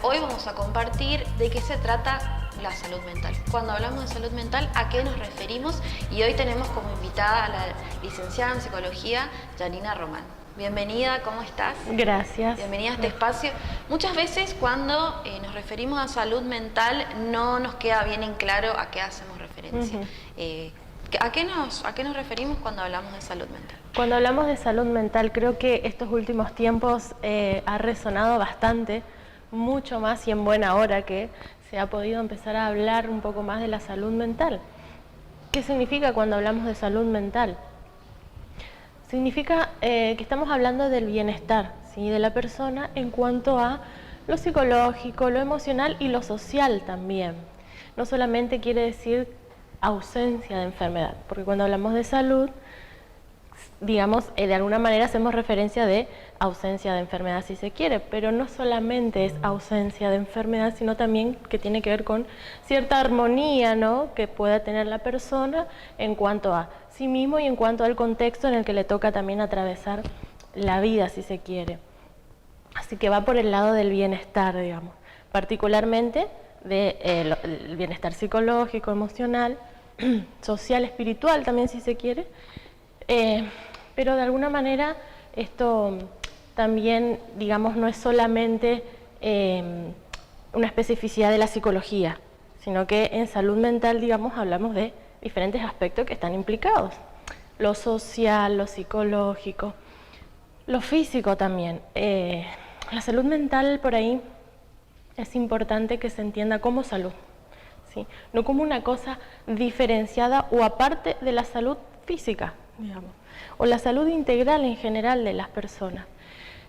hoy vamos a compartir de qué se trata la salud mental. Cuando hablamos de salud mental, ¿a qué nos referimos? Y hoy tenemos como invitada a la licenciada en psicología, Janina Román. Bienvenida, ¿cómo estás? Gracias. Bienvenida a este espacio. Muchas veces cuando nos referimos a salud mental no nos queda bien en claro a qué hacemos referencia. ¿A qué nos referimos cuando hablamos de salud mental? Cuando hablamos de salud mental, creo que estos últimos tiempos ha resonado bastante, mucho más y en buena hora que se ha podido empezar a hablar un poco más de la salud mental. ¿Qué significa cuando hablamos de salud mental? Significa que estamos hablando del bienestar, ¿sí?, de la persona en cuanto a lo psicológico, lo emocional y lo social también. No solamente quiere decir ausencia de enfermedad, porque cuando hablamos de salud, digamos, de alguna manera hacemos referencia de ausencia de enfermedad si se quiere, pero no solamente es ausencia de enfermedad, sino también que tiene que ver con cierta armonía, ¿no?, que pueda tener la persona en cuanto a sí mismo y en cuanto al contexto en el que le toca también atravesar la vida, si se quiere. Así que va por el lado del bienestar, digamos, particularmente del bienestar psicológico, emocional, social, espiritual también si se quiere, pero de alguna manera esto también, digamos, no es solamente una especificidad de la psicología, sino que en salud mental, digamos, hablamos de diferentes aspectos que están implicados. Lo social, lo psicológico, lo físico también. La salud mental por ahí es importante que se entienda como salud, ¿sí?, no como una cosa diferenciada o aparte de la salud física, digamos, o la salud integral en general de las personas.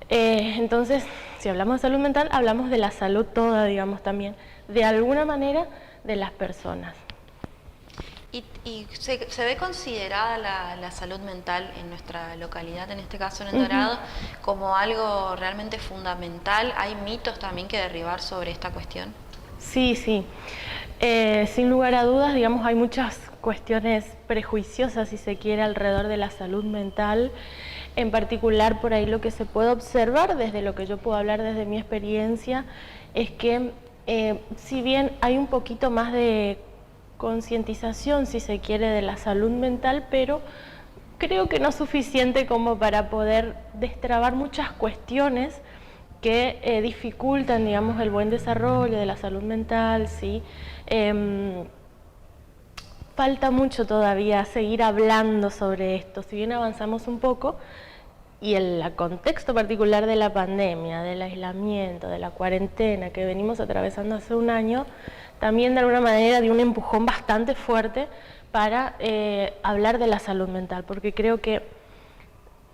Entonces, si hablamos de salud mental, hablamos de la salud toda, digamos, también, de alguna manera, de las personas. ¿Y se ve considerada la salud mental en nuestra localidad, en este caso en El Dorado, como algo realmente fundamental? ¿Hay mitos también que derribar sobre esta cuestión? Sí, sí. Sin lugar a dudas, digamos, hay muchas cuestiones prejuiciosas, si se quiere, alrededor de la salud mental. En particular, por ahí lo que se puede observar, desde lo que yo puedo hablar desde mi experiencia, es que si bien hay un poquito más de concientización, si se quiere, de la salud mental, pero creo que no es suficiente como para poder destrabar muchas cuestiones que dificultan, digamos, el buen desarrollo de la salud mental, ¿sí? Falta mucho todavía seguir hablando sobre esto. Si bien avanzamos un poco, y el contexto particular de la pandemia, del aislamiento, de la cuarentena que venimos atravesando hace un año, también de alguna manera dio un empujón bastante fuerte para hablar de la salud mental, porque creo que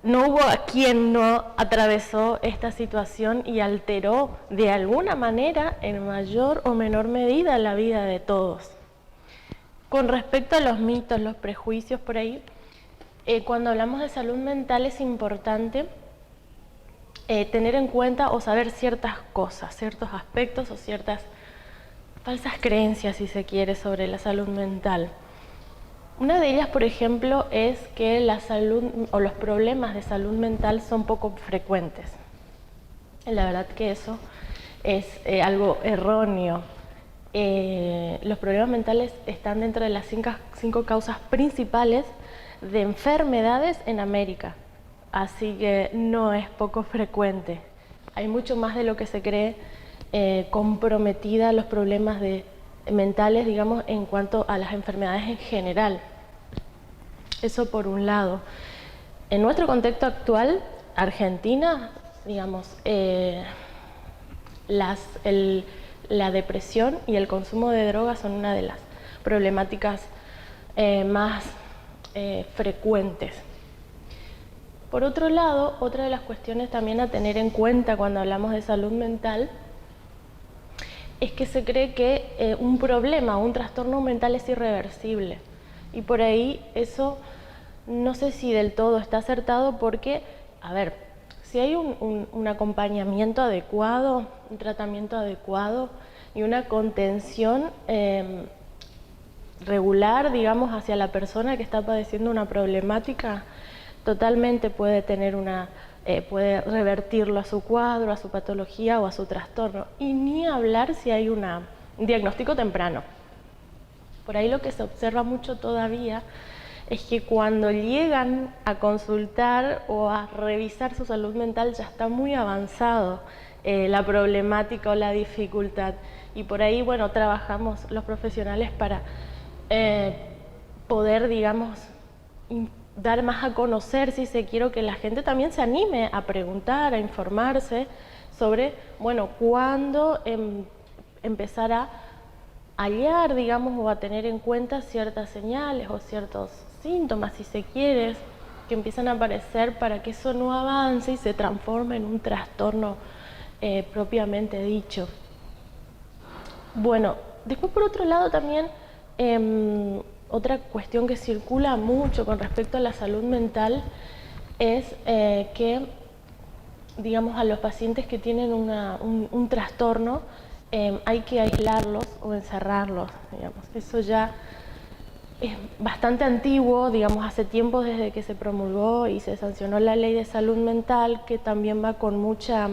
no hubo quien no atravesó esta situación y alteró de alguna manera, en mayor o menor medida, la vida de todos. Con respecto a los mitos, los prejuicios por ahí, cuando hablamos de salud mental es importante tener en cuenta o saber ciertas cosas, ciertos aspectos o ciertas falsas creencias, si se quiere, sobre la salud mental. Una de ellas, por ejemplo, es que la salud o los problemas de salud mental son poco frecuentes. La verdad que eso es algo erróneo. Los problemas mentales están dentro de las cinco causas principales de enfermedades en América, así que no es poco frecuente. Hay mucho más de lo que se cree comprometida los problemas mentales, digamos, en cuanto a las enfermedades en general. Eso por un lado. En nuestro contexto actual, Argentina, digamos, la depresión y el consumo de drogas son una de las problemáticas más frecuentes. Por otro lado, otra de las cuestiones también a tener en cuenta cuando hablamos de salud mental es que se cree que un problema o un trastorno mental es irreversible, y por ahí eso no sé si del todo está acertado, porque, a ver, si hay un acompañamiento adecuado, un tratamiento adecuado y una contención regular, digamos, hacia la persona que está padeciendo una problemática, totalmente puede tener una puede revertirlo a su cuadro, a su patología o a su trastorno. Y ni hablar si hay un diagnóstico temprano. Por ahí lo que se observa mucho todavía es que cuando llegan a consultar o a revisar su salud mental ya está muy avanzado la problemática o la dificultad. Y por ahí, bueno, trabajamos los profesionales para poder, digamos, dar más a conocer, si se quiere, que la gente también se anime a preguntar, a informarse sobre, bueno, cuándo empezar a hallar, digamos, o a tener en cuenta ciertas señales o ciertos síntomas, si se quiere, que empiezan a aparecer para que eso no avance y se transforme en un trastorno propiamente dicho. Bueno, después por otro lado también otra cuestión que circula mucho con respecto a la salud mental es que, digamos, a los pacientes que tienen un trastorno hay que aislarlos o encerrarlos, digamos. Eso ya es bastante antiguo, digamos, hace tiempo desde que se promulgó y se sancionó la ley de salud mental, que también va con mucha,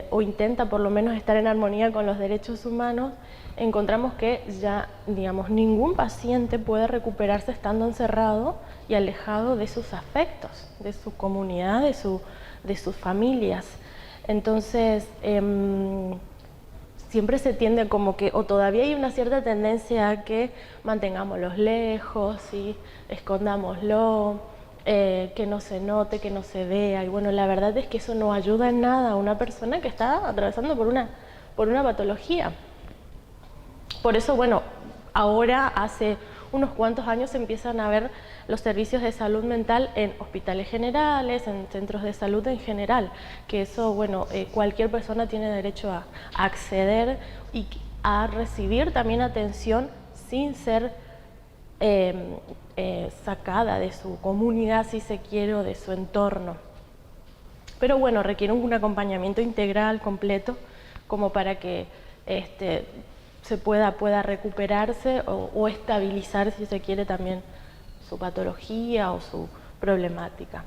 o intenta por lo menos estar en armonía con los derechos humanos. Encontramos que ya, digamos, ningún paciente puede recuperarse estando encerrado y alejado de sus afectos, de su comunidad, de sus familias. Entonces, siempre se tiende como que, o todavía hay una cierta tendencia a que mantengámoslos lejos, ¿sí? Escondámoslo, que no se note, que no se vea. Y bueno, la verdad es que eso no ayuda en nada a una persona que está atravesando por una patología. Por eso, bueno, ahora hace unos cuantos años se empiezan a ver los servicios de salud mental en hospitales generales, en centros de salud en general, que eso, bueno, cualquier persona tiene derecho a acceder y a recibir también atención sin ser sacada de su comunidad, si se quiere, o de su entorno. Pero bueno, requiere un acompañamiento integral, completo, como para que se pueda recuperarse o estabilizar, si se quiere, también su patología o su problemática.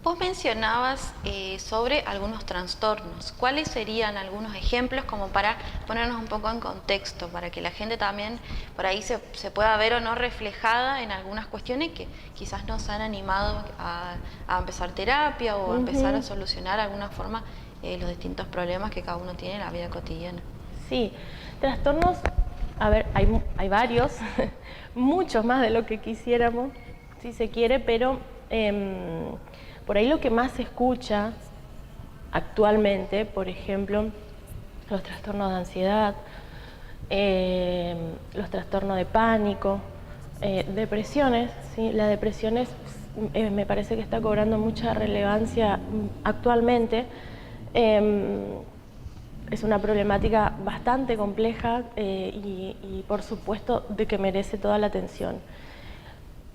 Vos mencionabas sobre algunos trastornos. ¿Cuáles serían algunos ejemplos como para ponernos un poco en contexto, para que la gente también por ahí se pueda ver o no reflejada en algunas cuestiones que quizás nos han animado a empezar terapia o a empezar a solucionar de alguna forma los distintos problemas que cada uno tiene en la vida cotidiana? Sí, trastornos, a ver, hay varios, muchos más de lo que quisiéramos, si se quiere, pero por ahí lo que más se escucha actualmente, por ejemplo, los trastornos de ansiedad, los trastornos de pánico, depresiones, ¿sí? La depresión me parece que está cobrando mucha relevancia actualmente. Es una problemática bastante compleja y por supuesto de que merece toda la atención.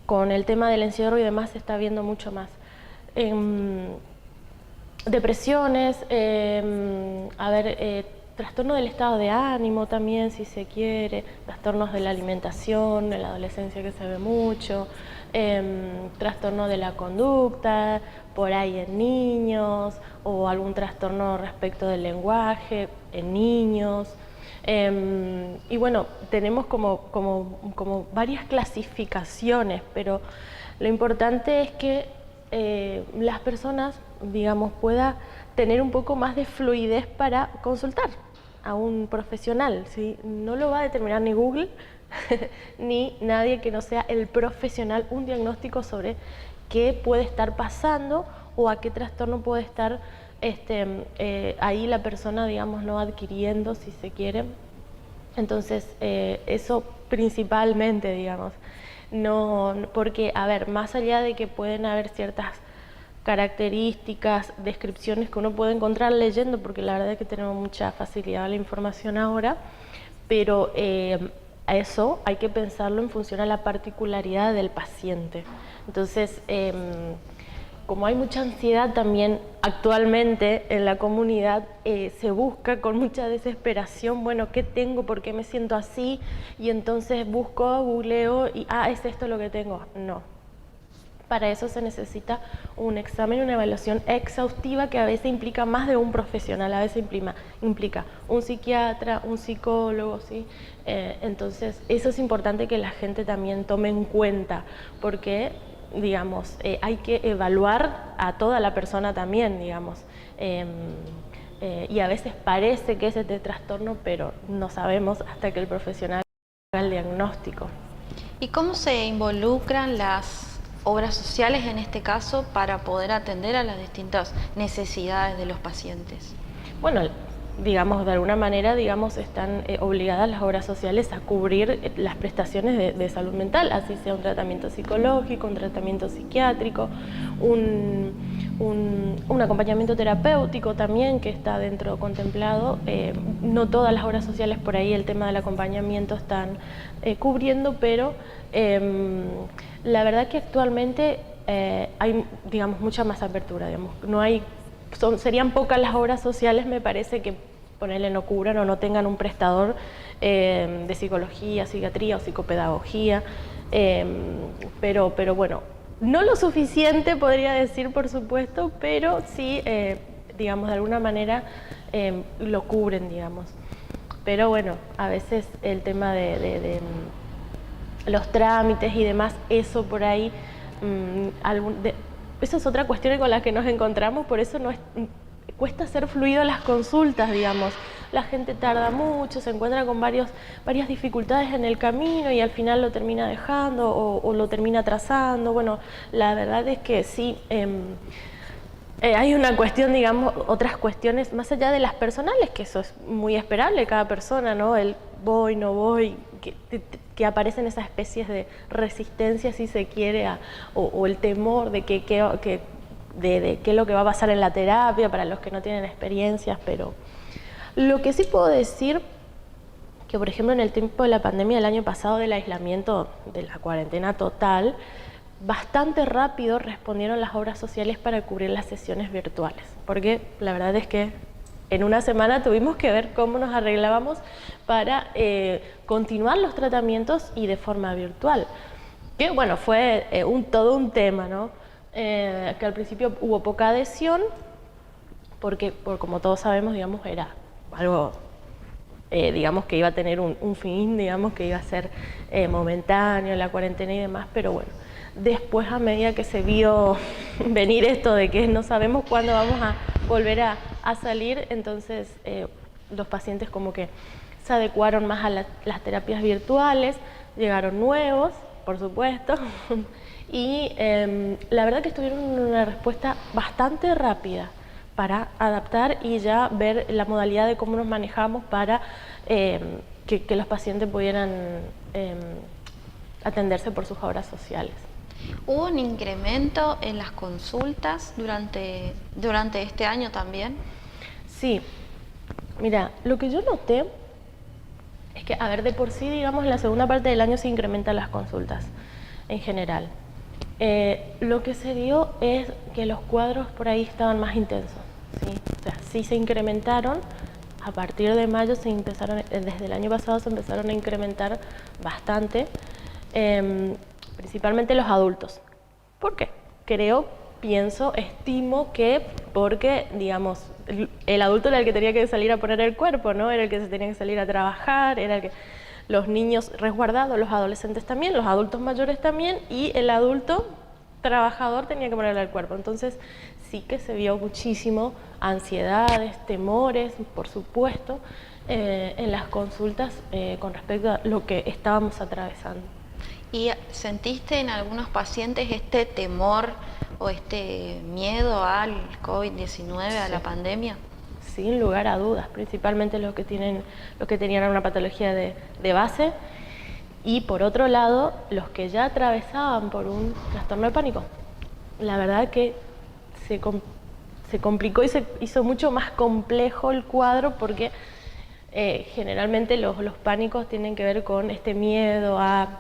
Con el tema del encierro y demás se está viendo mucho más. Depresiones, trastorno del estado de ánimo también, si se quiere, trastornos de la alimentación, en la adolescencia que se ve mucho, trastorno de la conducta, por ahí en niños, o algún trastorno respecto del lenguaje en niños. Y bueno, tenemos como varias clasificaciones, pero lo importante es que las personas, digamos, puedan tener un poco más de fluidez para consultar a un profesional, ¿sí? No lo va a determinar ni Google ni nadie que no sea el profesional, un diagnóstico sobre qué puede estar pasando o a qué trastorno puede estar ahí la persona, digamos, no adquiriendo, si se quiere. Entonces, eso principalmente, digamos. No, porque, a ver, más allá de que pueden haber ciertas características, descripciones que uno puede encontrar leyendo, porque la verdad es que tenemos mucha facilidad a la información ahora, pero a eso hay que pensarlo en función a la particularidad del paciente. Entonces, como hay mucha ansiedad también actualmente en la comunidad, se busca con mucha desesperación, bueno, ¿qué tengo? ¿Por qué me siento así? Y entonces busco, googleo y, es esto lo que tengo. No. Para eso se necesita un examen, una evaluación exhaustiva que a veces implica más de un profesional, a veces implica un psiquiatra, un psicólogo, ¿sí? Entonces eso es importante que la gente también tome en cuenta, porque digamos, hay que evaluar a toda la persona también, digamos. Y a veces parece que es este trastorno, pero no sabemos hasta que el profesional haga el diagnóstico. ¿Y cómo se involucran las obras sociales en este caso para poder atender a las distintas necesidades de los pacientes? Bueno, digamos, de alguna manera, digamos, están obligadas las obras sociales a cubrir las prestaciones de salud mental, así sea un tratamiento psicológico, un tratamiento psiquiátrico, un acompañamiento terapéutico también que está dentro contemplado. No todas las obras sociales por ahí el tema del acompañamiento están cubriendo, pero la verdad que actualmente hay, digamos, mucha más apertura, digamos, no hay... serían pocas las obras sociales, me parece, que ponerle no cubran o no tengan un prestador de psicología, psiquiatría o psicopedagogía, pero bueno, no lo suficiente podría decir, por supuesto, pero sí, digamos, de alguna manera lo cubren, digamos. Pero bueno, a veces el tema de los trámites y demás, eso por ahí, esa es otra cuestión con la que nos encontramos, por eso cuesta hacer fluido las consultas, digamos. La gente tarda mucho, se encuentra con varias dificultades en el camino y al final lo termina dejando o lo termina atrasando. Bueno, la verdad es que sí, hay una cuestión, digamos, otras cuestiones más allá de las personales, que eso es muy esperable, cada persona, ¿no? El voy, no voy, que aparecen esas especies de resistencia, si se quiere, o el temor de de qué es lo que va a pasar en la terapia para los que no tienen experiencias. Pero lo que sí puedo decir, que por ejemplo en el tiempo de la pandemia del año pasado, del aislamiento, de la cuarentena total, bastante rápido respondieron las obras sociales para cubrir las sesiones virtuales, porque la verdad es que en una semana tuvimos que ver cómo nos arreglábamos para continuar los tratamientos y de forma virtual. Que bueno, fue todo un tema, ¿no? Que al principio hubo poca adhesión, porque como todos sabemos, digamos, era algo, digamos, que iba a tener un fin, digamos, que iba a ser momentáneo, la cuarentena y demás, pero bueno, después a medida que se vio venir esto de que no sabemos cuándo vamos a volver a salir, entonces los pacientes como que se adecuaron más a las terapias virtuales, llegaron nuevos, por supuesto, y la verdad que tuvieron una respuesta bastante rápida para adaptar y ya ver la modalidad de cómo nos manejamos para que los pacientes pudieran atenderse por sus obras sociales. ¿Hubo un incremento en las consultas durante este año también? Sí, mira, lo que yo noté es que, a ver, de por sí, digamos, en la segunda parte del año se incrementan las consultas en general. Lo que se dio es que los cuadros por ahí estaban más intensos, ¿sí? O sea, sí se incrementaron. A partir de mayo desde el año pasado se empezaron a incrementar bastante, principalmente los adultos. ¿Por qué? Estimo que porque, digamos, el adulto era el que tenía que salir a poner el cuerpo, ¿no? Era el que se tenía que salir a trabajar, era el que... Los niños resguardados, los adolescentes también, los adultos mayores también, y el adulto trabajador tenía que ponerle el cuerpo. Entonces sí que se vio muchísimo ansiedades, temores, por supuesto, en las consultas con respecto a lo que estábamos atravesando. ¿Y sentiste en algunos pacientes este temor o este miedo al COVID-19, a la pandemia? Sin lugar a dudas, principalmente los que tenían una patología de base, y por otro lado, los que ya atravesaban por un trastorno de pánico. La verdad que se complicó y se hizo mucho más complejo el cuadro, porque generalmente los pánicos tienen que ver con este miedo a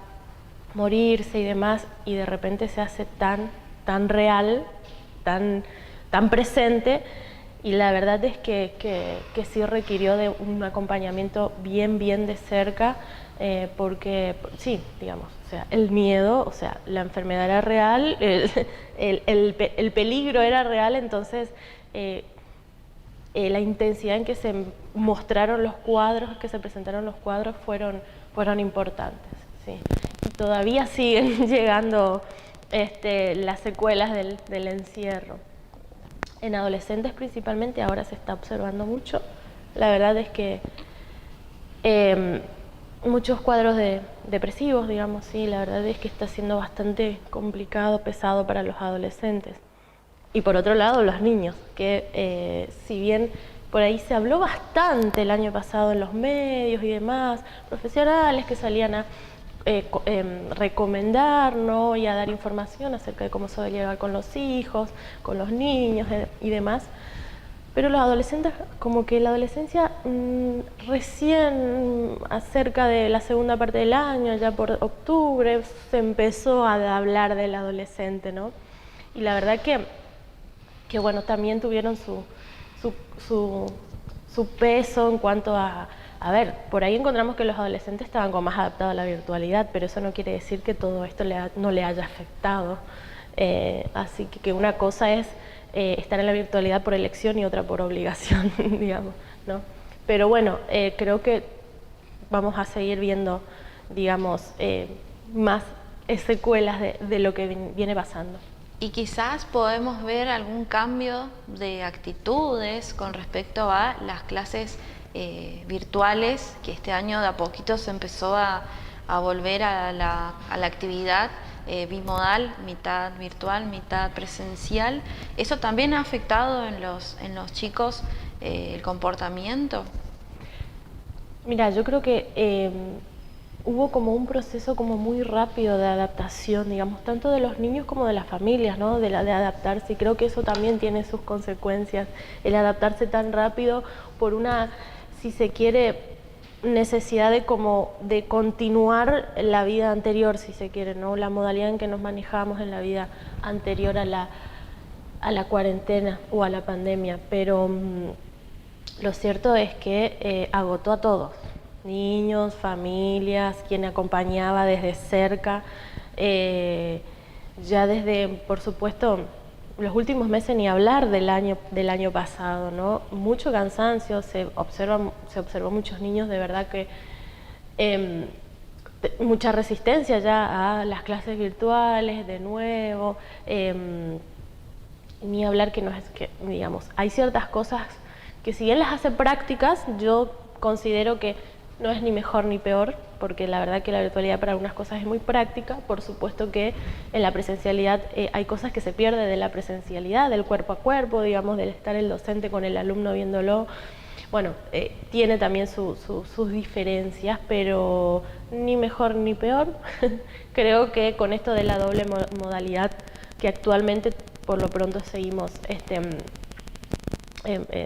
morirse y demás, y de repente se hace tan real, tan presente, Y la verdad es que sí requirió de un acompañamiento bien de cerca, porque sí, digamos, o sea, el miedo, o sea, la enfermedad era real, el peligro era real, entonces la intensidad en que se mostraron los cuadros, que se presentaron los cuadros, fueron importantes, sí. Y todavía siguen llegando las secuelas del encierro. En adolescentes principalmente ahora se está observando mucho. La verdad es que muchos cuadros depresivos, digamos, sí, la verdad es que está siendo bastante complicado, pesado para los adolescentes. Y por otro lado, los niños, que si bien por ahí se habló bastante el año pasado en los medios y demás, profesionales que salían a recomendar, ¿no? Y a dar información acerca de cómo se debe llevar con los hijos, con los niños y demás. Pero los adolescentes, como que la adolescencia recién acerca de la segunda parte del año, ya por octubre, se empezó a hablar del adolescente, ¿no? Y la verdad que bueno, también tuvieron su peso en cuanto a ver, por ahí encontramos que los adolescentes estaban como más adaptados a la virtualidad, pero eso no quiere decir que todo esto no le haya afectado. Así que una cosa es estar en la virtualidad por elección y otra por obligación, digamos, ¿no? Pero bueno, creo que vamos a seguir viendo, digamos, más secuelas de lo que viene pasando. Y quizás podemos ver algún cambio de actitudes con respecto a las clases virtuales, que este año de a poquito se empezó a volver a la actividad bimodal, mitad virtual, mitad presencial. ¿Eso también ha afectado en los chicos el comportamiento? Mira, yo creo que hubo como un proceso como muy rápido de adaptación, digamos, tanto de los niños como de las familias, ¿no? De adaptarse, y creo que eso también tiene sus consecuencias, el adaptarse tan rápido por una, si se quiere, necesidad de continuar la vida anterior, si se quiere, ¿no? La modalidad en que nos manejamos en la vida anterior a la cuarentena o a la pandemia, pero lo cierto es que agotó a todos. Niños, familias, quien acompañaba desde cerca, ya desde, por supuesto, los últimos meses ni hablar del año pasado, ¿no? Mucho cansancio, se observó muchos niños de verdad que mucha resistencia ya a las clases virtuales de nuevo, ni hablar que no es que, digamos, hay ciertas cosas que si bien las hace prácticas, yo considero que no es ni mejor ni peor, porque la verdad que la virtualidad para algunas cosas es muy práctica. Por supuesto que en la presencialidad hay cosas que se pierden de la presencialidad, del cuerpo a cuerpo, digamos, del estar el docente con el alumno viéndolo. Bueno, tiene también sus diferencias, pero ni mejor ni peor. Creo que con esto de la doble modalidad que actualmente por lo pronto seguimos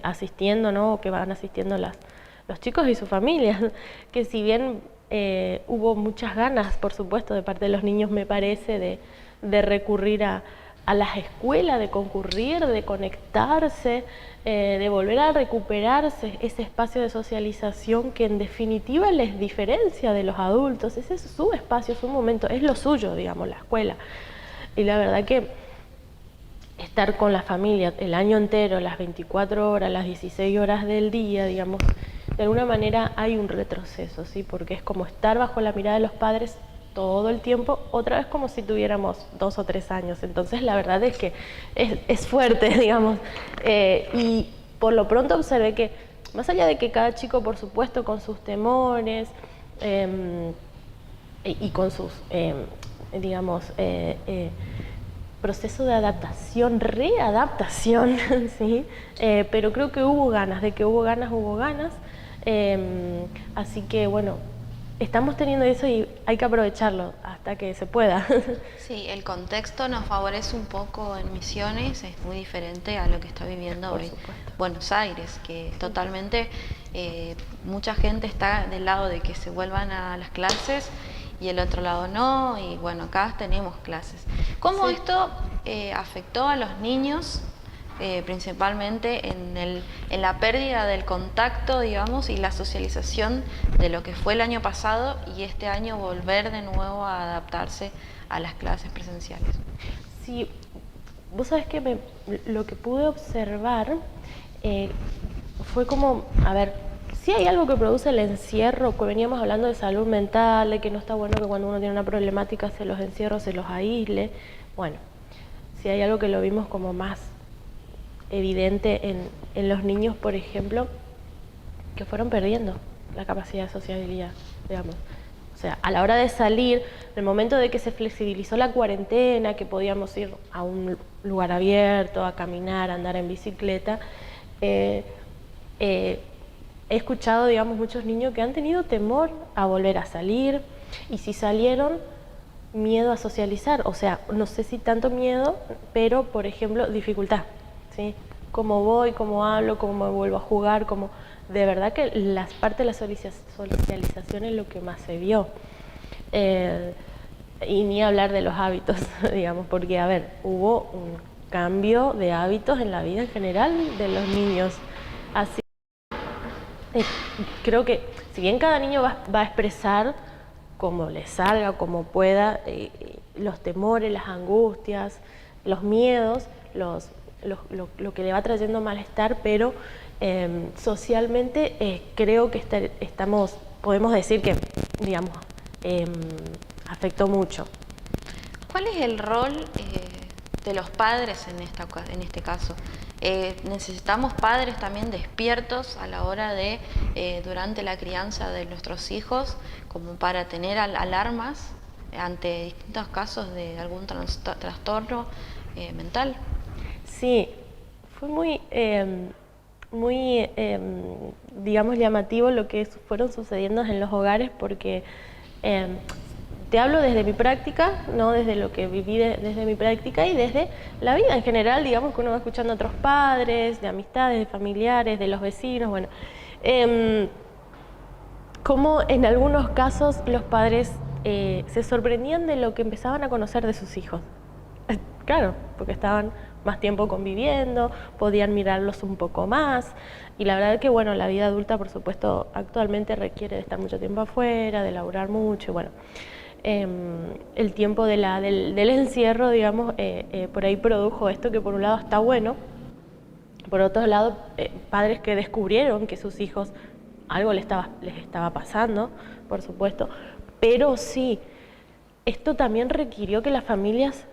asistiendo, ¿no? O que van asistiendo los chicos y sus familias, que si bien hubo muchas ganas, por supuesto, de parte de los niños, me parece, de recurrir a las escuelas, de concurrir, de conectarse, de volver a recuperarse ese espacio de socialización que en definitiva les diferencia de los adultos. Ese es su espacio, su momento, es lo suyo, digamos, la escuela. Y la verdad que estar con la familia el año entero, las 24 horas, las 16 horas del día, digamos, de alguna manera hay un retroceso, ¿sí? Porque es como estar bajo la mirada de los padres todo el tiempo, otra vez como si tuviéramos 2 o 3 años. Entonces la verdad es que es fuerte, digamos. Y por lo pronto observé que, más allá de que cada chico, por supuesto, con sus temores y con sus, digamos, proceso de adaptación, readaptación, ¿sí? Pero creo que hubo ganas, de que hubo ganas. Así que bueno, estamos teniendo eso y hay que aprovecharlo hasta que se pueda. Sí, el contexto nos favorece un poco en Misiones, es muy diferente a lo que está viviendo hoy Buenos Aires, que totalmente mucha gente está del lado de que se vuelvan a las clases y el otro lado no, y bueno, acá tenemos clases. ¿Cómo esto afectó a los niños principalmente en la pérdida del contacto, digamos, y la socialización de lo que fue el año pasado, y este año volver de nuevo a adaptarse a las clases presenciales. Sí, vos sabés que lo que pude observar fue como, a ver, si hay algo que produce el encierro, que veníamos hablando de salud mental, de que no está bueno que cuando uno tiene una problemática se los encierros, se los aísle. Bueno, si hay algo que lo vimos como más evidente en los niños, por ejemplo, que fueron perdiendo la capacidad de sociabilidad, digamos. O sea, a la hora de salir, en el momento de que se flexibilizó la cuarentena, que podíamos ir a un lugar abierto, a caminar, a andar en bicicleta, he escuchado, digamos, muchos niños que han tenido temor a volver a salir, y si salieron, miedo a socializar. O sea, no sé si tanto miedo, pero, por ejemplo, dificultad, ¿sí? Cómo voy, cómo hablo, cómo me vuelvo a jugar, cómo... De verdad que las partes de la socialización es lo que más se vio. Y ni hablar de los hábitos, digamos, porque, a ver, hubo un cambio de hábitos en la vida en general de los niños. Así creo que, si bien cada niño va a expresar como le salga, como pueda, los temores, las angustias, los miedos, lo que le va trayendo malestar, pero socialmente creo que podemos decir que, digamos, afectó mucho. ¿Cuál es el rol de los padres en este caso? Necesitamos padres también despiertos a la hora de, durante la crianza de nuestros hijos, como para tener alarmas ante distintos casos de algún trastorno mental. Sí, fue muy digamos, llamativo lo que fueron sucediendo en los hogares, porque te hablo desde mi práctica, ¿no? Desde lo que viví desde mi práctica y desde la vida en general, digamos, que uno va escuchando a otros padres, de amistades, de familiares, de los vecinos, bueno. Como en algunos casos los padres se sorprendían de lo que empezaban a conocer de sus hijos. Claro, porque estaban más tiempo conviviendo, podían mirarlos un poco más, y la verdad es que, bueno, la vida adulta, por supuesto, actualmente requiere de estar mucho tiempo afuera, de laburar mucho, y bueno, el tiempo del encierro, digamos, por ahí produjo esto, que por un lado está bueno, por otro lado, padres que descubrieron que sus hijos algo les estaba pasando, por supuesto, pero sí, esto también requirió que las familias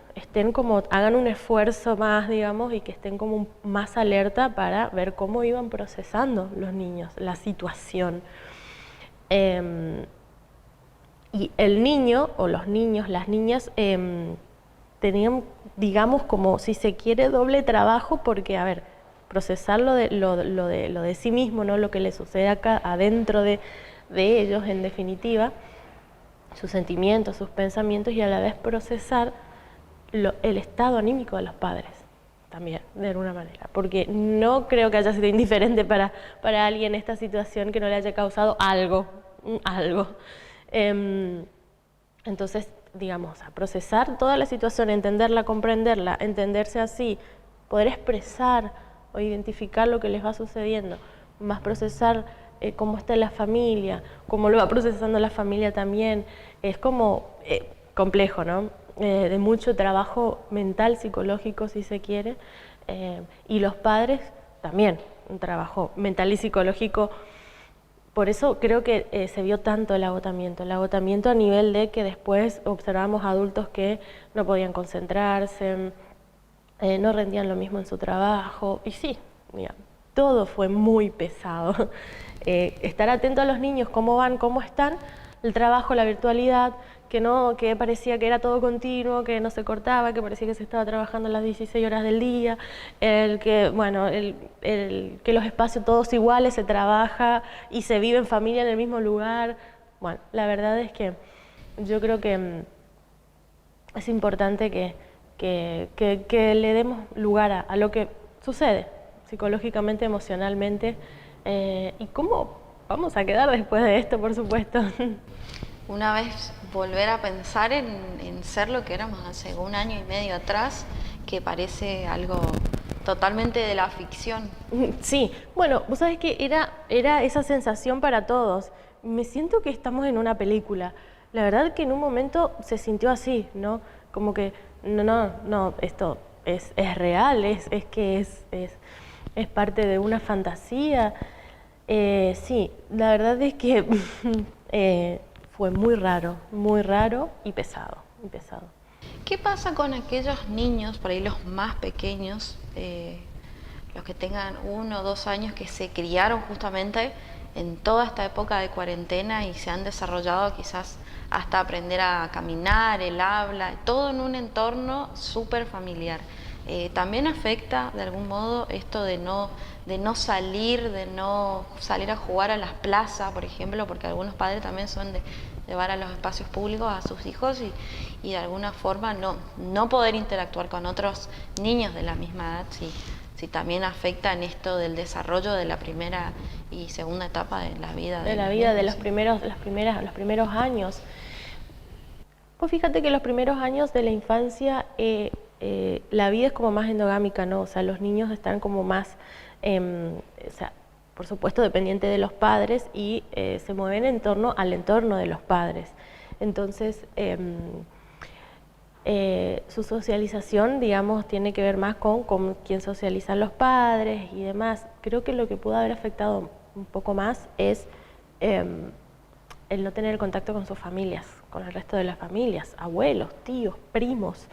hagan un esfuerzo más, digamos, y que estén como más alerta para ver cómo iban procesando los niños la situación. Y el niño, o los niños, las niñas, tenían, digamos, como si se quiere, doble trabajo, porque, a ver, procesar lo de sí mismo, ¿no? Lo que le sucede acá adentro de ellos, en definitiva, sus sentimientos, sus pensamientos, y a la vez procesar el estado anímico de los padres también, de alguna manera, porque no creo que haya sido indiferente para alguien esta situación que no le haya causado algo. Entonces, digamos, a procesar toda la situación, entenderla, comprenderla, entenderse así, poder expresar o identificar lo que les va sucediendo, más procesar cómo está la familia, cómo lo va procesando la familia también, es como complejo, ¿no? De mucho trabajo mental, psicológico, si se quiere, y los padres también, un trabajo mental y psicológico. Por eso creo que se vio tanto el agotamiento a nivel de que después observamos adultos que no podían concentrarse, no rendían lo mismo en su trabajo, y sí, mira, todo fue muy pesado. Estar atento a los niños, cómo van, cómo están, el trabajo, la virtualidad, que parecía que era todo continuo, que no se cortaba, que parecía que se estaba trabajando las 16 horas del día, que los espacios todos iguales, se trabaja y se vive en familia en el mismo lugar. Bueno, la verdad es que yo creo que es importante que le demos lugar a lo que sucede psicológicamente, emocionalmente, y cómo vamos a quedar después de esto, por supuesto. Una vez volver a pensar en ser lo que éramos hace un año y medio atrás, que parece algo totalmente de la ficción. Sí, bueno, vos sabés que era esa sensación para todos. Me siento que estamos en una película. La verdad que en un momento se sintió así, ¿no? Como que, no, esto es real, es que es parte de una fantasía. Sí, la verdad es que fue muy raro y pesado, muy pesado. ¿Qué pasa con aquellos niños, por ahí los más pequeños, los que tengan 1 o 2 años, que se criaron justamente en toda esta época de cuarentena y se han desarrollado quizás hasta aprender a caminar, el habla, todo en un entorno súper familiar? También afecta de algún modo esto de no salir, de no salir a jugar a las plazas, por ejemplo, porque algunos padres también son de llevar a los espacios públicos a sus hijos y de alguna forma no poder interactuar con otros niños de la misma edad, si también afecta en esto del desarrollo de la primera y segunda etapa de la vida. De la vida, de los primeros años. Pues fíjate que los primeros años de la infancia, la vida es como más endogámica, ¿no? O sea, los niños están como más, o sea, por supuesto dependiente de los padres y se mueven al entorno de los padres. Entonces, su socialización, digamos, tiene que ver más con quién socializan los padres y demás. Creo que lo que pudo haber afectado un poco más es el no tener contacto con sus familias, con el resto de las familias, abuelos, tíos, primos.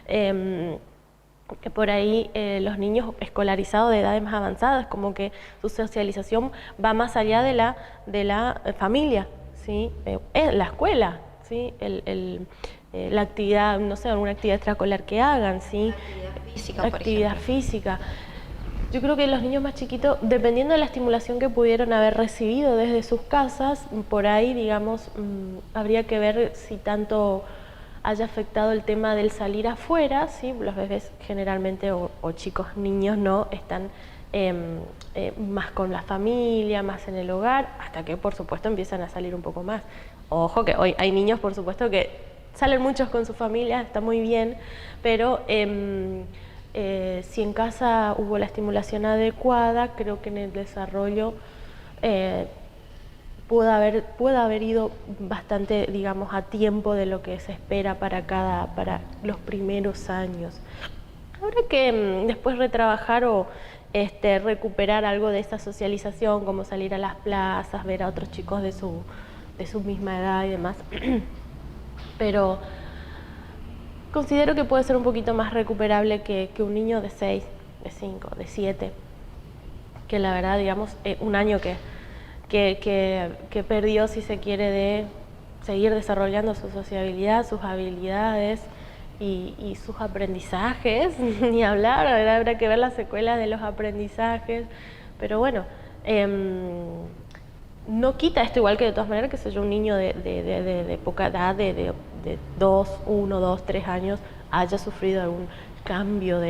Que por ahí los niños escolarizados de edades más avanzadas, como que su socialización va más allá de la familia, ¿sí? La escuela, ¿sí? La actividad, no sé, alguna actividad extraescolar que hagan, ¿sí? Actividad física, actividad física. Yo creo que los niños más chiquitos, dependiendo de la estimulación que pudieron haber recibido desde sus casas, por ahí, digamos, habría que ver si tanto haya afectado el tema del salir afuera, ¿sí? Los bebés generalmente, o chicos, niños, no, están más con la familia, más en el hogar, hasta que, por supuesto, empiezan a salir un poco más. Ojo que hoy hay niños, por supuesto, que salen muchos con su familia, está muy bien, pero si en casa hubo la estimulación adecuada, creo que en el desarrollo pudo haber ido bastante, digamos, a tiempo de lo que se espera para los primeros años. Habrá que después retrabajar o recuperar algo de esa socialización, como salir a las plazas, ver a otros chicos de su misma edad y demás. Pero considero que puede ser un poquito más recuperable que un niño de 6, de 5, de 7, que la verdad, digamos, un año que perdió, si se quiere, de seguir desarrollando su sociabilidad, sus habilidades y sus aprendizajes, ni hablar, habrá que ver las secuelas de los aprendizajes, pero bueno, no quita esto igual que de todas maneras, que sé yo, un niño de poca edad, de 1, 2, 3 años, haya sufrido algún cambio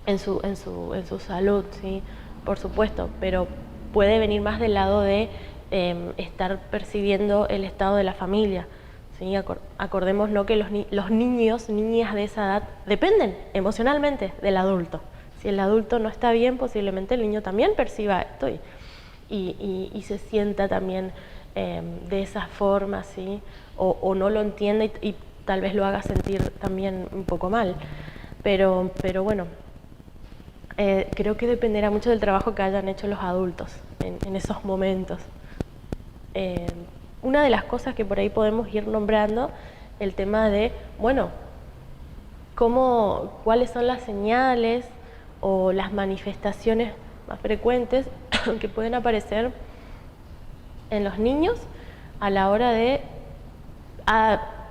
en su salud, ¿sí? Por supuesto, pero puede venir más del lado de estar percibiendo el estado de la familia, ¿sí? Acordémonos que los niños, niñas de esa edad, dependen emocionalmente del adulto. Si el adulto no está bien, posiblemente el niño también perciba esto y se sienta también de esa forma, ¿sí? O no lo entienda y tal vez lo haga sentir también un poco mal. Pero bueno, creo que dependerá mucho del trabajo que hayan hecho los adultos en esos momentos. Una de las cosas que por ahí podemos ir nombrando, el tema de, bueno, cuáles son las señales o las manifestaciones más frecuentes que pueden aparecer en los niños a la hora de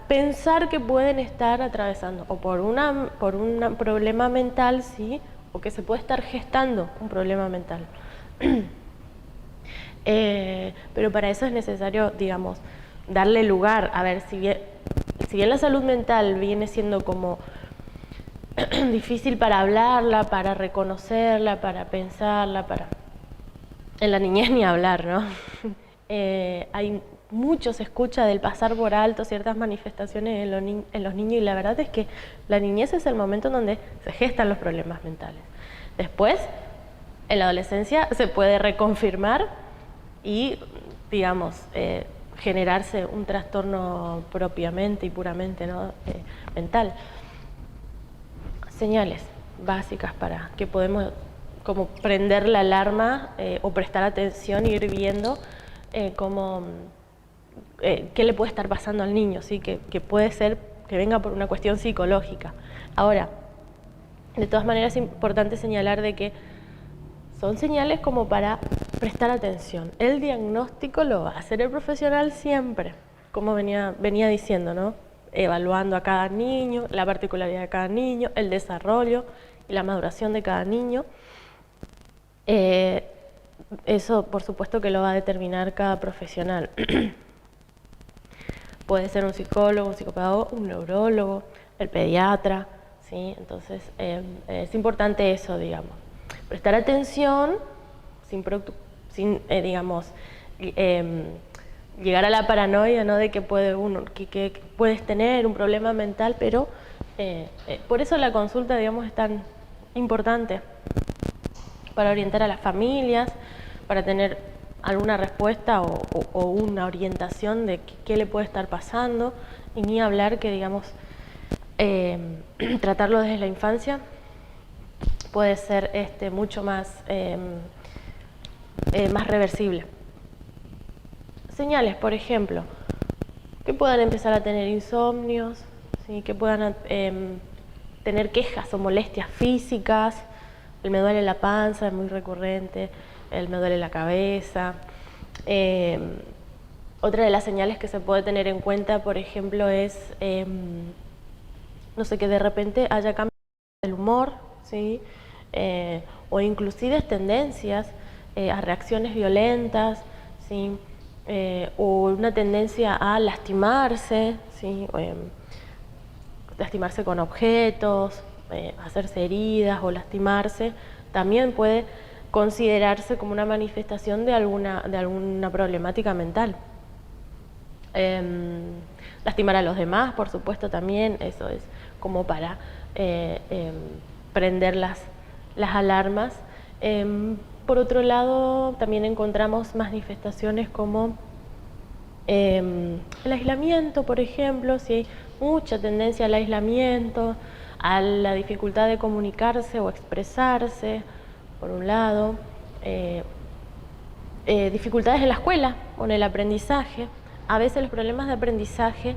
pensar que pueden estar atravesando o por un problema mental, ¿sí? O que se puede estar gestando un problema mental. Pero para eso es necesario, digamos, darle lugar. A ver, si bien la salud mental viene siendo como difícil para hablarla, para reconocerla, para pensarla, en la niñez ni hablar, ¿no? Hay mucho se escucha del pasar por alto ciertas manifestaciones en los niños, y la verdad es que la niñez es el momento en donde se gestan los problemas mentales. Después, en la adolescencia se puede reconfirmar y, digamos, generarse un trastorno propiamente y puramente, ¿no? Mental. Señales básicas para que podemos como prender la alarma o prestar atención y ir viendo qué le puede estar pasando al niño, ¿sí? Que puede ser que venga por una cuestión psicológica. Ahora, de todas maneras es importante señalar de que son señales como para prestar atención. El diagnóstico lo va a hacer el profesional siempre, como venía diciendo, ¿no? Evaluando a cada niño, la particularidad de cada niño, el desarrollo y la maduración de cada niño. Eso, por supuesto, que lo va a determinar cada profesional. Puede ser un psicólogo, un psicopedagogo, un neurólogo, el pediatra, ¿sí? Entonces, es importante eso, digamos. Prestar atención sin digamos, llegar a la paranoia, ¿no? De que que puedes tener un problema mental, pero por eso la consulta, digamos, es tan importante para orientar a las familias, para tener alguna respuesta o una orientación de qué le puede estar pasando, y ni hablar que, digamos, tratarlo desde la infancia puede ser mucho más reversible. Señales, por ejemplo, que puedan empezar a tener insomnios, ¿sí? Que puedan tener quejas o molestias físicas. El me duele la panza es muy recurrente, el me duele la cabeza. Otra de las señales que se puede tener en cuenta, por ejemplo, es no sé, que de repente haya cambios del humor, ¿sí? O inclusive tendencias a reacciones violentas, ¿sí? O una tendencia a lastimarse, ¿sí? Lastimarse con objetos, hacerse heridas o lastimarse, también puede considerarse como una manifestación de alguna problemática mental. Lastimar a los demás, por supuesto, también, eso es como para prender las alarmas. Por otro lado, también encontramos manifestaciones como el aislamiento, por ejemplo, si hay mucha tendencia al aislamiento, a la dificultad de comunicarse o expresarse, por un lado, dificultades en la escuela o en el aprendizaje. A veces los problemas de aprendizaje,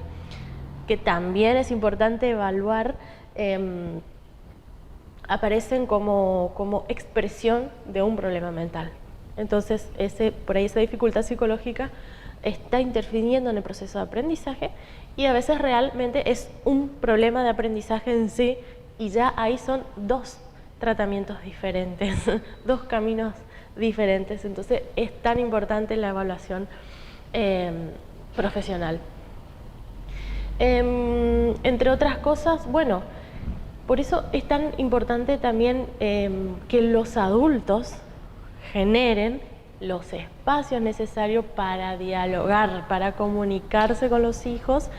que también es importante evaluar, aparecen como expresión de un problema mental. Entonces, por ahí esa dificultad psicológica está interfiriendo en el proceso de aprendizaje, y a veces realmente es un problema de aprendizaje en sí, y ya ahí son dos tratamientos diferentes, dos caminos diferentes. Entonces, es tan importante la evaluación profesional. Entre otras cosas, bueno, por eso es tan importante también que los adultos generen los espacios necesarios para dialogar, para comunicarse con los hijos,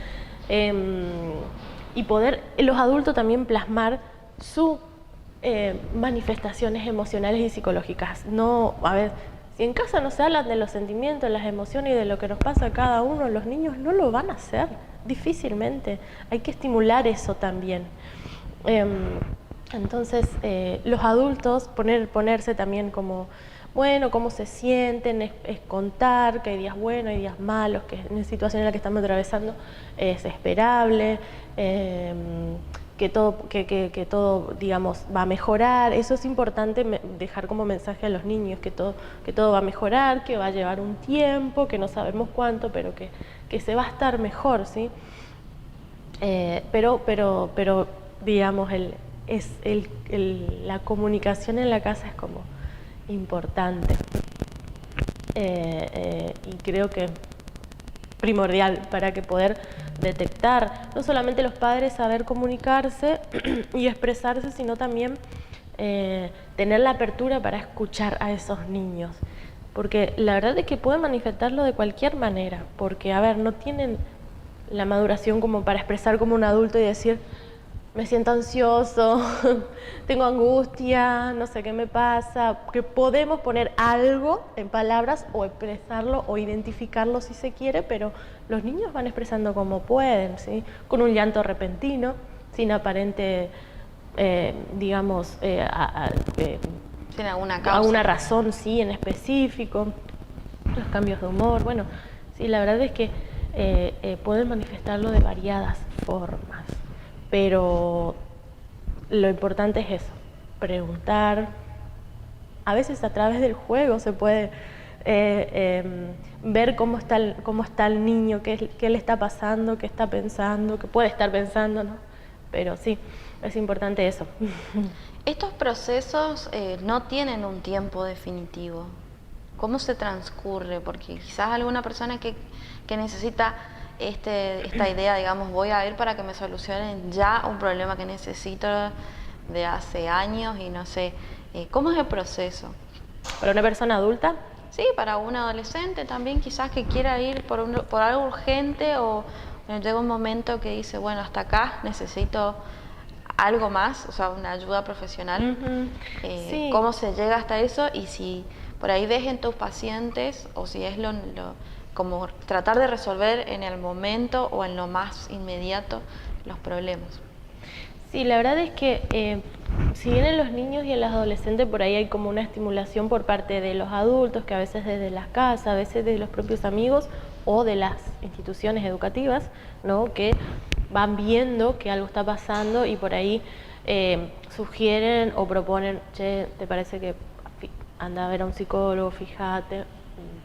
y poder los adultos también plasmar sus manifestaciones emocionales y psicológicas. No, a ver, si en casa no se hablan de los sentimientos, las emociones y de lo que nos pasa a cada uno, los niños no lo van a hacer, difícilmente. Hay que estimular eso también. Entonces, los adultos ponerse también como, bueno, cómo se sienten, es contar que hay días buenos, hay días malos, que en la situación en la que estamos atravesando es esperable, que todo, digamos, va a mejorar. Eso es importante dejar como mensaje a los niños, que todo va a mejorar, que va a llevar un tiempo, que no sabemos cuánto, pero que se va a estar mejor, ¿sí? Pero digamos, la comunicación en la casa es como importante, y creo que primordial para que poder detectar, no solamente los padres saber comunicarse y expresarse, sino también tener la apertura para escuchar a esos niños. porque la verdad es que pueden manifestarlo de cualquier manera, porque, a ver, no tienen la maduración como para expresar como un adulto y decir, me siento ansioso, tengo angustia, no sé qué me pasa, que podemos poner algo en palabras o expresarlo o identificarlo si se quiere, pero los niños van expresando como pueden, ¿sí? Con un llanto repentino, sin aparente, digamos, ¿Tiene alguna causa? alguna razón, sí, en específico, los cambios de humor, bueno, sí, la verdad es que pueden manifestarlo de variadas formas. Pero lo importante es eso, preguntar. A veces a través del juego se puede ver cómo está el niño, qué le está pasando, qué está pensando, qué puede estar pensando, ¿no? Pero sí, es importante eso. Estos procesos no tienen un tiempo definitivo. ¿Cómo se transcurre? Porque quizás alguna persona que necesita esta idea, digamos, voy a ir para que me solucionen ya un problema que necesito de hace años y no sé, ¿cómo es el proceso? Para una persona adulta, Sí, para un adolescente también quizás que quiera ir por algo urgente o llega un momento que dice, bueno, hasta acá necesito algo más, o sea, una ayuda profesional. sí. ¿Cómo se llega hasta eso? Y si por ahí ves en tus pacientes o si es como tratar de resolver en el momento o en lo más inmediato los problemas. Sí, la verdad es que si bien en los niños y en los adolescentes por ahí hay como una estimulación por parte de los adultos, que a veces desde las casas, a veces de los propios amigos o de las instituciones educativas, ¿no? Que van viendo que algo está pasando y por ahí sugieren o proponen, che, ¿te parece que anda a ver a un psicólogo, fíjate,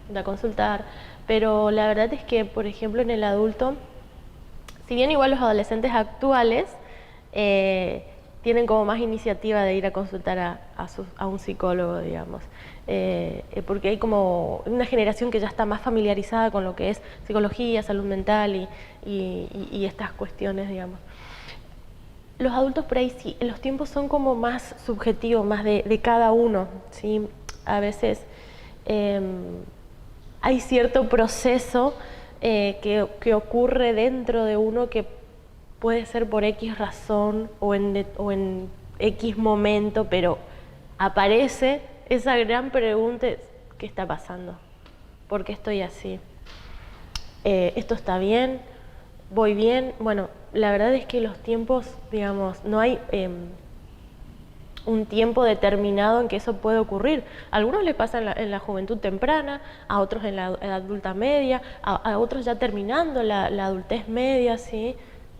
anda a consultar? Pero la verdad es que, por ejemplo, en el adulto, si bien igual los adolescentes actuales tienen como más iniciativa de ir a consultar a un psicólogo, digamos, porque hay como una generación que ya está más familiarizada con lo que es psicología, salud mental y estas cuestiones, digamos. Los adultos por ahí sí, los tiempos son como más subjetivos, más de cada uno, ¿sí? A veces hay cierto proceso que ocurre dentro de uno que puede ser por X razón o en X momento, pero aparece esa gran pregunta, ¿qué está pasando? ¿Por qué estoy así? ¿Esto está bien? ¿Voy bien? Bueno, la verdad es que los tiempos, digamos, no hay un tiempo determinado en que eso puede ocurrir. A algunos les pasa en la juventud temprana, a otros en la adulta media, a otros ya terminando la adultez media, ¿sí?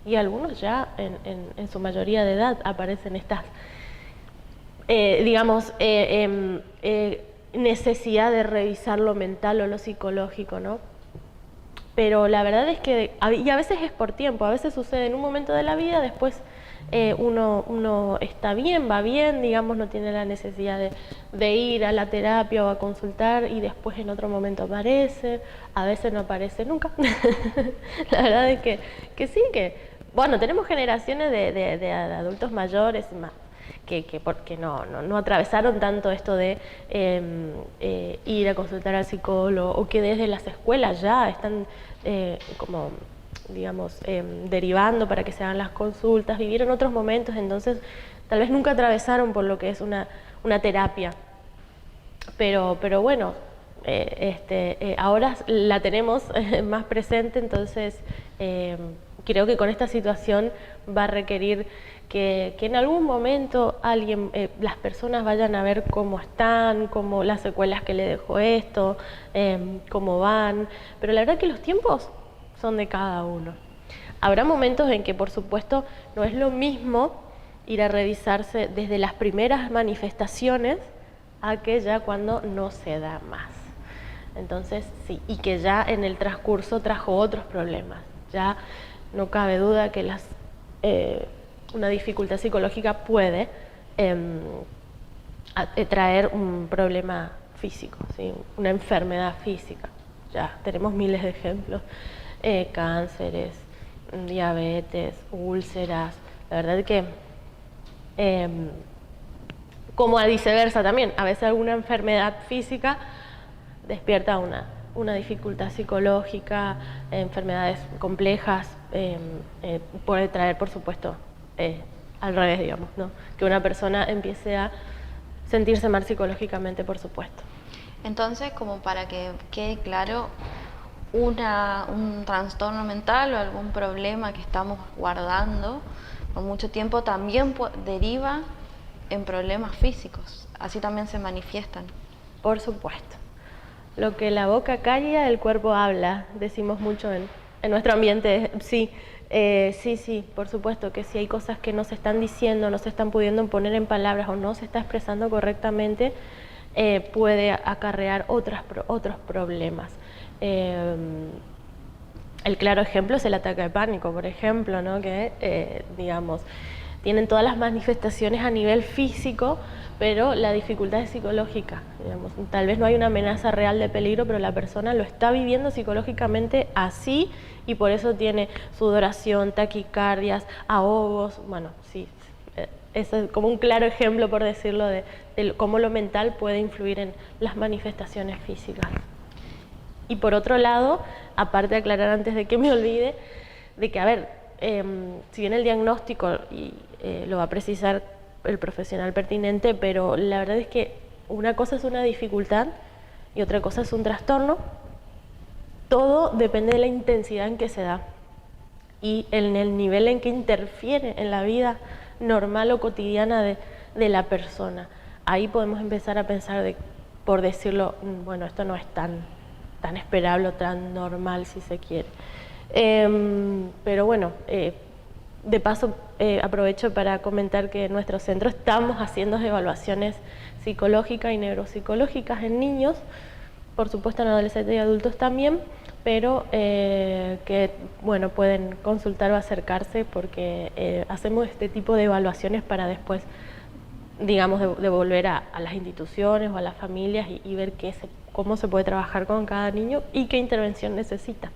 Y algunos ya en su mayoría de edad aparecen estas, necesidad de revisar lo mental o lo psicológico, ¿no? Pero la verdad es que, y a veces es por tiempo, a veces sucede en un momento de la vida, después uno está bien, va bien, digamos, no tiene la necesidad de ir a la terapia o a consultar y después en otro momento aparece, a veces no aparece nunca. La verdad es que sí, que bueno, tenemos generaciones de adultos mayores que porque no atravesaron tanto esto de ir a consultar al psicólogo o que desde las escuelas ya están como digamos derivando para que se hagan las consultas, vivieron otros momentos, entonces tal vez nunca atravesaron por lo que es una terapia, pero bueno, ahora la tenemos más presente, entonces creo que con esta situación va a requerir que en algún momento las personas vayan a ver cómo están, cómo las secuelas que le dejó esto, cómo van, pero la verdad que los tiempos son de cada uno. Habrá momentos en que, por supuesto, no es lo mismo ir a revisarse desde las primeras manifestaciones a que ya cuando no se da más. Entonces, sí, y que ya en el transcurso trajo otros problemas. Ya no cabe duda que una dificultad psicológica puede traer un problema físico, ¿sí? Una enfermedad física. Ya tenemos miles de ejemplos. Cánceres, diabetes, úlceras. La verdad que, como a viceversa también, a veces alguna enfermedad física despierta una dificultad psicológica, enfermedades complejas, puede traer, por supuesto, al revés, digamos, ¿no? Que una persona empiece a sentirse mal psicológicamente, por supuesto. Entonces, como para que quede claro, un trastorno mental o algún problema que estamos guardando por mucho tiempo también deriva en problemas físicos, así también se manifiestan. Por supuesto. Lo que la boca calla, el cuerpo habla, decimos mucho en nuestro ambiente. Sí, sí, por supuesto que si hay cosas que no se están diciendo, no se están pudiendo poner en palabras o no se está expresando correctamente, puede acarrear otros problemas. El claro ejemplo es el ataque de pánico, por ejemplo, ¿no? Que, digamos, tienen todas las manifestaciones a nivel físico, pero la dificultad es psicológica. Digamos. Tal vez no hay una amenaza real de peligro, pero la persona lo está viviendo psicológicamente así y por eso tiene sudoración, taquicardias, ahogos. Bueno, sí, eso es como un claro ejemplo, por decirlo, de cómo lo mental puede influir en las manifestaciones físicas. Y por otro lado, aparte de aclarar antes de que me olvide, de que, a ver, si bien el diagnóstico lo va a precisar el profesional pertinente, pero la verdad es que una cosa es una dificultad y otra cosa es un trastorno. Todo depende de la intensidad en que se da y en el nivel en que interfiere en la vida normal o cotidiana de la persona. Ahí podemos empezar a pensar, por decirlo, bueno, esto no es tan esperable o tan normal, si se quiere. Pero bueno, de paso aprovecho para comentar que en nuestro centro estamos haciendo evaluaciones psicológicas y neuropsicológicas en niños, por supuesto en adolescentes y adultos también, pero que bueno, pueden consultar o acercarse porque hacemos este tipo de evaluaciones para después, digamos, devolver a las instituciones o a las familias y ver cómo se puede trabajar con cada niño y qué intervención necesita.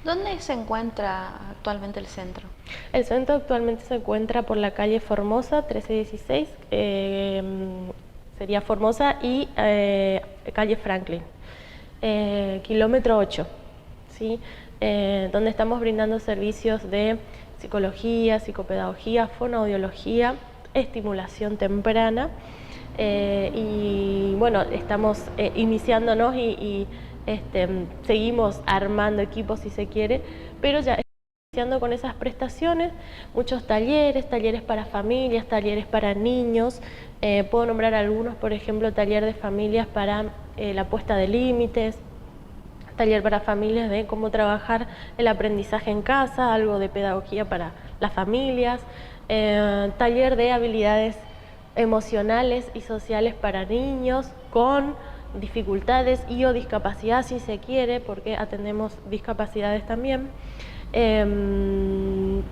¿Dónde se encuentra actualmente el centro? El centro actualmente se encuentra por la calle Formosa, 1316, sería Formosa, y calle Franklin, kilómetro 8, ¿sí? Donde estamos brindando servicios de psicología, psicopedagogía, fonoaudiología, estimulación temprana, y bueno, estamos iniciándonos y seguimos armando equipos si se quiere, pero ya iniciando con esas prestaciones, muchos talleres para familias, talleres para niños. Puedo nombrar algunos, por ejemplo, taller de familias para la puesta de límites, taller para familias de cómo trabajar el aprendizaje en casa, algo de pedagogía para las familias, taller de habilidades emocionales y sociales para niños con dificultades y o discapacidad, si se quiere, porque atendemos discapacidades también,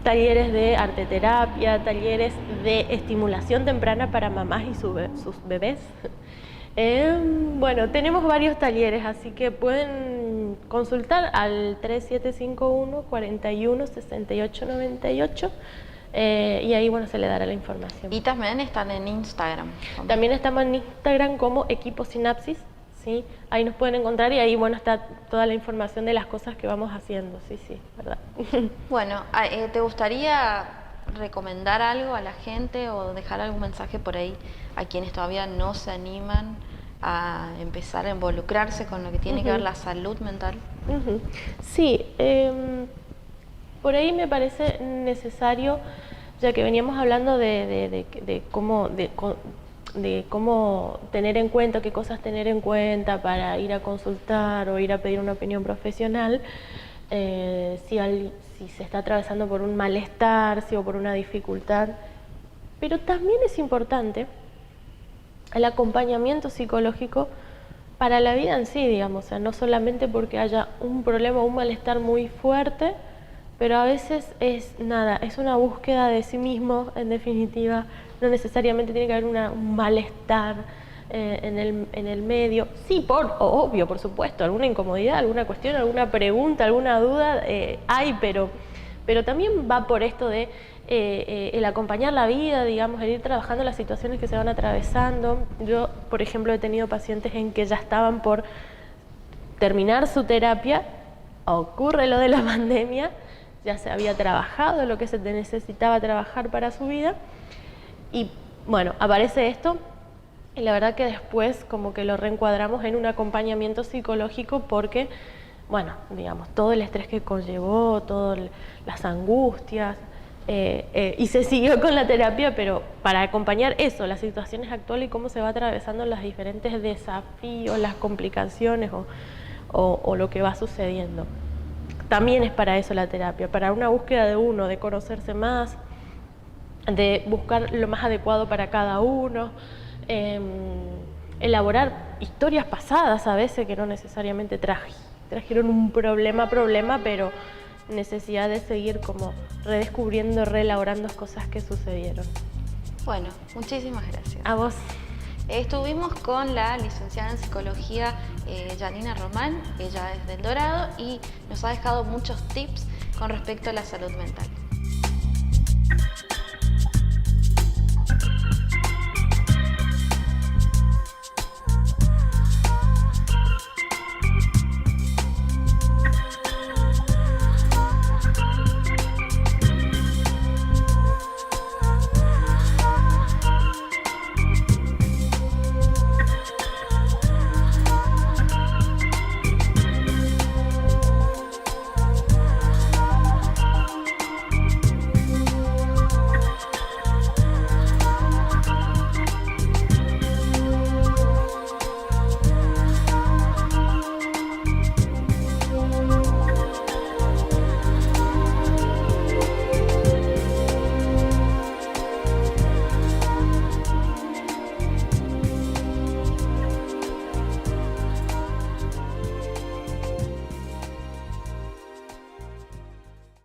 talleres de arteterapia, talleres de estimulación temprana para mamás y sus bebés. Bueno, tenemos varios talleres, así que pueden consultar al 3751 41 68 98. Y ahí, bueno, se le dará la información. Y también están en Instagram. También estamos en Instagram como Equipo Sinapsis, ¿sí? Ahí nos pueden encontrar y ahí, bueno, está toda la información de las cosas que vamos haciendo, sí, verdad. Bueno, ¿te gustaría recomendar algo a la gente o dejar algún mensaje por ahí a quienes todavía no se animan a empezar a involucrarse con lo que tiene que ver la salud mental? Sí, por ahí me parece necesario, ya que veníamos hablando de cómo tener en cuenta, qué cosas tener en cuenta para ir a consultar o ir a pedir una opinión profesional, si se está atravesando por un malestar, o por una dificultad. Pero también es importante el acompañamiento psicológico para la vida en sí, digamos, o sea, no solamente porque haya un problema o un malestar muy fuerte, pero a veces es una búsqueda de sí mismo, en definitiva. No necesariamente tiene que haber un malestar en el medio. Sí, obvio, por supuesto, alguna incomodidad, alguna cuestión, alguna pregunta, alguna duda hay, pero también va por esto de el acompañar la vida, digamos, el ir trabajando las situaciones que se van atravesando. Yo, por ejemplo, he tenido pacientes en que ya estaban por terminar su terapia, ocurre lo de la pandemia, ya se había trabajado lo que se necesitaba trabajar para su vida y bueno, aparece esto y la verdad que después como que lo reencuadramos en un acompañamiento psicológico porque, bueno, digamos, todo el estrés que conllevó, todas las angustias, y se siguió con la terapia, pero para acompañar eso, las situaciones actuales y cómo se va atravesando los diferentes desafíos, las complicaciones o lo que va sucediendo. También es para eso la terapia, para una búsqueda de uno, de conocerse más, de buscar lo más adecuado para cada uno, elaborar historias pasadas a veces que no necesariamente trajeron un problema, pero necesidad de seguir como redescubriendo, reelaborando cosas que sucedieron. Bueno, muchísimas gracias. A vos. Estuvimos con la licenciada en psicología Janina Román, ella es del Dorado y nos ha dejado muchos tips con respecto a la salud mental.